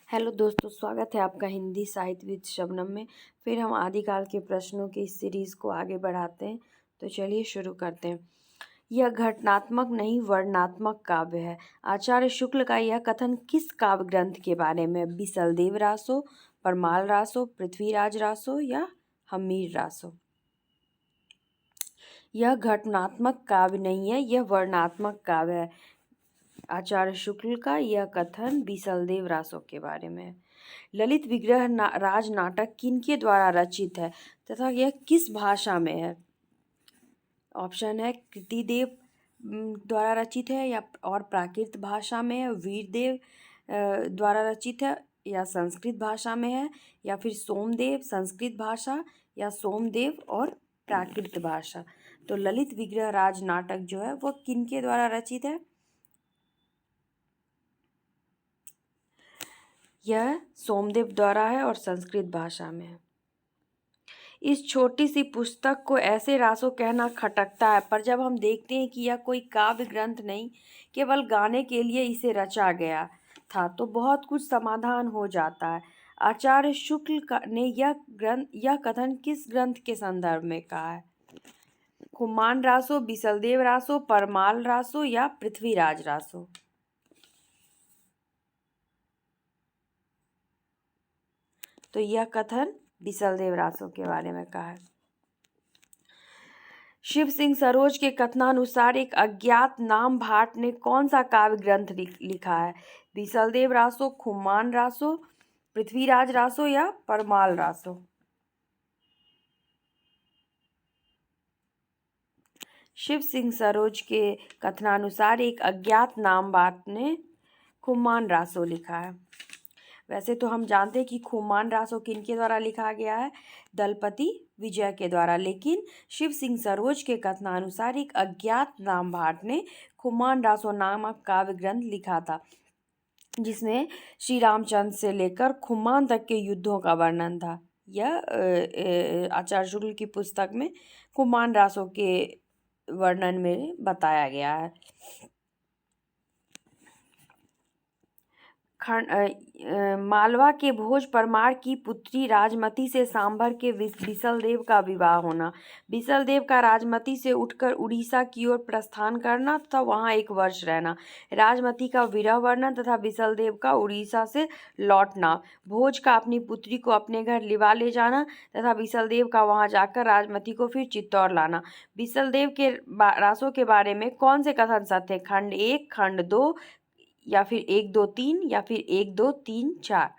Hello दोस्तों, स्वागत है आपका हिंदी साहित्य विद शबनम में। फिर हम आदिकाल के प्रश्नों की इस सीरीज़ को आगे बढ़ाते हैं। तो चलिए शुरू करते हैं। यह घटनात्मक नहीं वर्णनात्मक काव्य है। आचार्य शुक्ल का यह कथन किस काव्य ग्रंथ के बारे में? बिसलदेव रासो, परमाल रासो, पृथ्वीराज रासो या हम्मीर रासो? यह घटनात्मक काव्य नहीं है, यह वर्णनात्मक काव्य है। आचार्य शुक्ल का यह कथन बिसलदेव रासो के बारे में है। ललित विग्रह राज नाटक किनके द्वारा रचित है तथा यह किस भाषा में है? ऑप्शन है कृतिदेव द्वारा रचित है या और प्राकृत भाषा में है, वीरदेव द्वारा रचित है या संस्कृत भाषा में है, या फिर सोमदेव संस्कृत भाषा या सोमदेव और प्राकृत भाषा। तो ललित विग्रह राज नाटक जो है वो किनके द्वारा रचित है? यह सोमदेव द्वारा है और संस्कृत भाषा में है। इस छोटी सी पुस्तक को ऐसे रासो कहना खटकता है, पर जब हम देखते हैं कि यह कोई काव्य ग्रंथ नहीं, केवल गाने के लिए इसे रचा गया था, तो बहुत कुछ समाधान हो जाता है। आचार्य शुक्ल ने यह कथन किस ग्रंथ के संदर्भ में कहा है? खुमान रासो, बिसलदेव रासो, परमाल रासो या पृथ्वीराज रासो? तो यह कथन बिसलदेव रासो के बारे में कहा है। शिव सिंह सरोज के कथनानुसार एक अज्ञात नाम भाट ने कौन सा काव्य ग्रंथ लिखा है? बिसलदेव रासो, खुमान रासो, पृथ्वीराज रासो या परमाल रासो? शिव सिंह सरोज के कथनानुसार एक अज्ञात नाम भाट ने खुमान रासो लिखा है। वैसे तो हम जानते हैं कि खुमान रासो किनके द्वारा लिखा गया है? दलपति विजय के द्वारा, लेकिन शिव सिंह सरोज के कथनानुसार एक अज्ञात नाम भाट ने खुमान रासो नामक काव्य ग्रंथ लिखा था, जिसमें श्री रामचंद्र से लेकर खुमान तक के युद्धों का वर्णन था। यह आचार्य शुक्ल की पुस्तक में खुमान रासो के वर्णन में बताया गया है। मालवा के भोज परमार की पुत्री राजमती से सांभर के बिसलदेव का विवाह होना। बिसलदेव का राजमती से उठकर उड़ीसा की ओर प्रस्थान करना तथा वहां एक वर्ष रहना। राजमती का विरह वर्णन तथा बिसलदेव का उड़ीसा से लौटना। भोज का अपनी पुत्री को अपने घर लिवा ले जाना तथा बिसलदेव का वहां जाकर राजमती को फिर चित्तौड़ लाना। बिसलदेव के रासों के बारे में कौन से कथन सत्य? खंड 1, खंड 2 या फिर 1, 2, 3 या फिर 1, 2, 3, 4?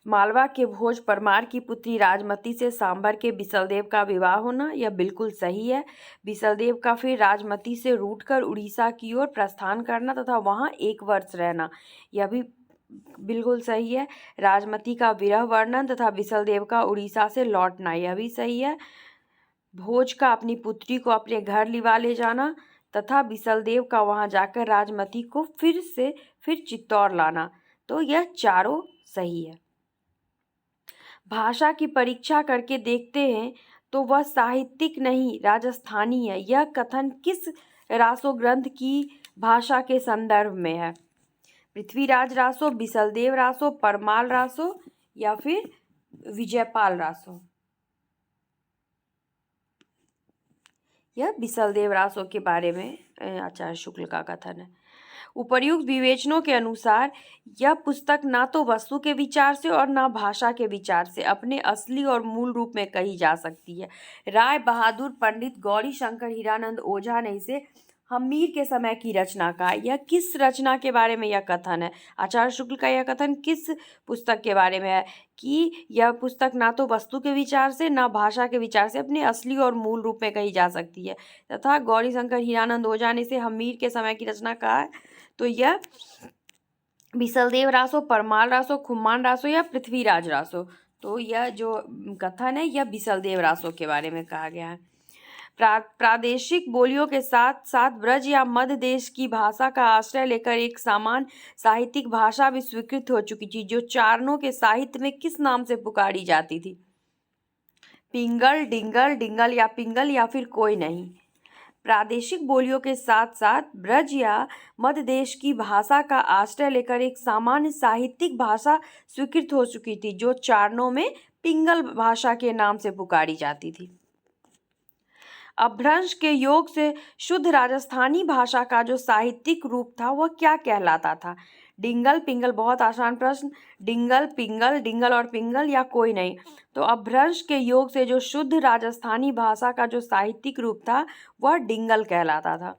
मालवा के भोज परमार की पुत्री राजमती से सांभर के बिसलदेव का विवाह होना यह बिल्कुल सही है। बिसलदेव का फिर राजमती से रूठकर उड़ीसा की ओर प्रस्थान करना तथा वहां एक वर्ष रहना यह भी बिल्कुल सही है। राजमती का विरह वर्णन तथा बिसलदेव का उड़ीसा से लौटना यह भी सही है। भोज का अपनी पुत्री को अपने घर लिवा ले जाना तथा बिसलदेव का वहां जाकर राजमती को फिर चित्तौड़ लाना, तो यह चारों सही है। भाषा की परीक्षा करके देखते हैं तो वह साहित्यिक नहीं राजस्थानी है। यह कथन किस रासो ग्रंथ की भाषा के संदर्भ में है? पृथ्वीराज रासो, बिसलदेव रासो, परमाल रासो या फिर विजयपाल रासो? यह बिसलदेव रासो के बारे में आचार्य शुक्ल का कथन है। उपर्युक्त विवेचनों के अनुसार यह पुस्तक ना तो वस्तु के विचार से और ना भाषा के विचार से अपने असली और मूल रूप में कही जा सकती है। राय बहादुर पंडित गौरी शंकर हीरानंद ओझा ने इसे हम्मीर के समय की रचना कहा। यह किस रचना के बारे में यह कथन है? आचार्य शुक्ल का यह कथन किस पुस्तक के बारे में है कि यह पुस्तक ना तो वस्तु के विचार से ना भाषा के विचार से अपने असली और मूल रूप में कही जा सकती है, तथा गौरी शंकर हीरानंद ओझा ने इसे हम्मीर के समय की रचना कहा है। तो यह बिसलदेव रासो, परमाल रासो, खुमान रासो या पृथ्वीराज रासो? तो यह जो कथन है यह बिसलदेव रासो के बारे में कहा गया है। प्रादेशिक बोलियों के साथ साथ ब्रज या मध्य देश की भाषा का आश्रय लेकर एक सामान्य साहित्यिक भाषा भी स्वीकृत हो चुकी थी, जो चारणों के साहित्य में किस नाम से पुकारी जाती थी? पिंगल, डिंगल, डिंगल या पिंगल या फिर कोई नहीं? प्रादेशिक बोलियों के साथ साथ ब्रज या मध्य देश की भाषा का आश्रय लेकर एक सामान्य साहित्यिक भाषा स्वीकृत हो चुकी थी, जो चारणों में पिंगल भाषा के नाम से पुकारी जाती थी। अपभ्रंश के योग से शुद्ध राजस्थानी भाषा का जो साहित्यिक रूप था वह क्या कहलाता था? डिंगल पिंगल, बहुत आसान प्रश्न। डिंगल पिंगल, डिंगल और पिंगल या कोई नहीं। तो अपभ्रंश के योग से जो शुद्ध राजस्थानी भाषा का जो साहित्यिक रूप था वह डिंगल कहलाता था।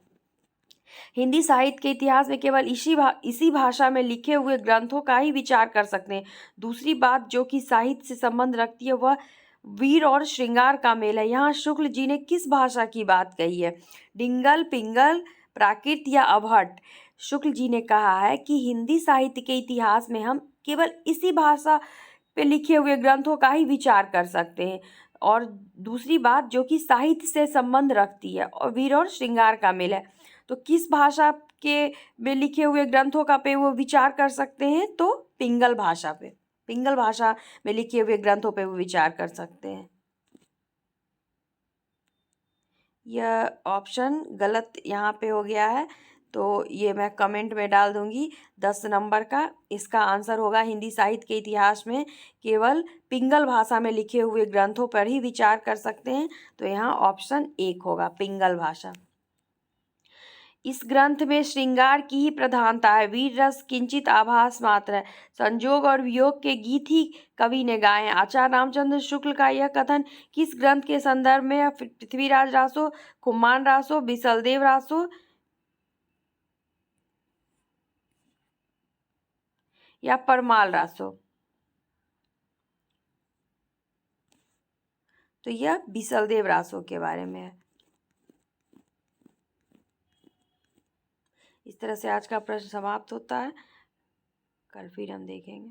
हिंदी साहित्य के इतिहास में केवल इसी भाषा में लिखे हुए ग्रंथों का ही विचार कर सकते हैं। दूसरी बात जो कि साहित्य से संबंध रखती है वह वीर और श्रृंगार का मेल है। यहाँ शुक्ल जी ने किस भाषा की बात कही है? डिंगल पिंगल, प्राकृत या अवहट? शुक्ल जी ने कहा है कि हिंदी साहित्य के इतिहास में हम केवल इसी भाषा पे लिखे हुए ग्रंथों का ही विचार कर सकते हैं। और दूसरी बात जो कि साहित्य से संबंध रखती है और वीर और श्रृंगार का मेल है। तो किस भाषा के में लिखे हुए ग्रंथों का पे वो विचार कर सकते हैं? तो पिंगल भाषा पे, पिंगल भाषा में लिखे हुए ग्रंथों पे वो विचार कर सकते हैं। यह ऑप्शन गलत यहाँ पे हो गया है, तो ये मैं कमेंट में डाल दूंगी 10 नंबर का। इसका आंसर होगा हिंदी साहित्य के इतिहास में केवल पिंगल भाषा में लिखे हुए ग्रंथों पर ही विचार कर सकते हैं। तो यहाँ ऑप्शन 1 होगा, पिंगल भाषा। इस ग्रंथ में श्रृंगार की ही प्रधानता है, वीर रस किंचित आभास मात्र है। संजोग और वियोग के गीत ही कवि ने गाए हैं। आचार्य रामचंद्र शुक्ल का यह कथन किस ग्रंथ के संदर्भ में है? पृथ्वीराज रासो, खुम्मान रासो, बिसलदेव रासो या परमाल रासो? तो यह बिसलदेव रासो के बारे में है। इस तरह से आज का प्रश्न समाप्त होता है। कल फिर हम देखेंगे।